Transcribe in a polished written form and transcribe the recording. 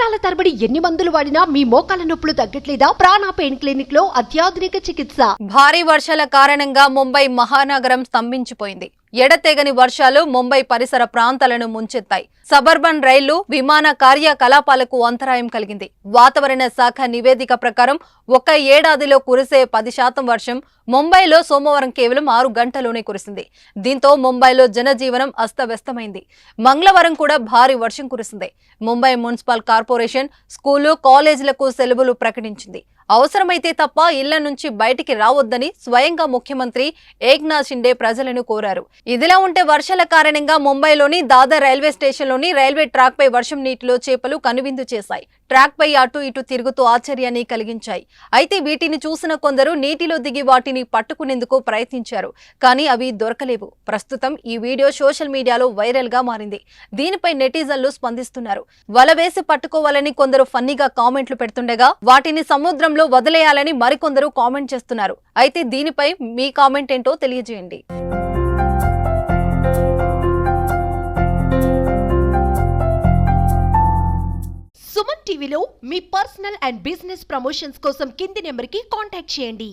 సంవత్సరాల తరబడి ఎన్ని మందులు వాడినా మీ మోకాల నొప్పులు తగ్గట్లేదా? ప్రాణ పెయిన్ క్లినిక్ లో అత్యాధునిక చికిత్స. భారీ వర్షాల కారణంగా ముంబై మహానగరం స్తంభించిపోయింది. ఎడతెగని వర్షాలు ముంబై పరిసర ప్రాంతాలను ముంచెత్తాయి. సబర్బన్ రైళ్లు, విమాన కార్యకలాపాలకు అంతరాయం కలిగింది. వాతావరణ శాఖ నివేదిక ప్రకారం ఒక ఏడాదిలో కురిసే 10% వర్షం ముంబైలో సోమవారం కేవలం 6 గంటల్లోనే కురిసింది. దీంతో ముంబైలో జనజీవనం అస్తవ్యస్తమైంది. మంగళవారం కూడా భారీ వర్షం కురిసింది. ముంబై మున్సిపల్ కార్పొరేషన్ స్కూలు, కాలేజీలకు సెలవులు ప్రకటించింది. అవసరమైతే తప్ప ఇళ్ల నుంచి బయటికి రావద్దని స్వయంగా ముఖ్యమంత్రి ఏక్నాథ్ షిండే ప్రజలను కోరారు. ఇదిలా ఉంటే వర్షాల కారణంగా ముంబైలోని దాదర్ రైల్వే స్టేషన్లోని రైల్వే ట్రాక్ పై వర్షం నీటిలో చేపలు కనువిందు చేశాయి. ట్రాక్ పై అటు ఇటు తిరుగుతూ ఆశ్చర్యాన్ని కలిగించాయి. అయితే వీటిని చూసిన కొందరు నీటిలో దిగి వాటిని పట్టుకునేందుకు ప్రయత్నించారు. కానీ అవి దొరకలేవు. ప్రస్తుతం ఈ వీడియో సోషల్ మీడియాలో వైరల్ గా మారింది. దీనిపై నెటిజన్లు స్పందిస్తున్నారు. వల వేసి పట్టుకోవాలని కొందరు ఫన్నీగా కామెంట్లు పెడుతుండగా వాటిని సముద్రంలో వదిలేయాలని మరికొందరు కామెంట్ చేస్తున్నారు. అయితే దీనిపై మీ కామెంట్ ఏంటో తెలియజేయండి. సుమన్ టీవీలో మీ పర్సనల్ అండ్ బిజినెస్ ప్రమోషన్స్ కోసం కింది నెంబర్కి కాంటాక్ట్ చేయండి.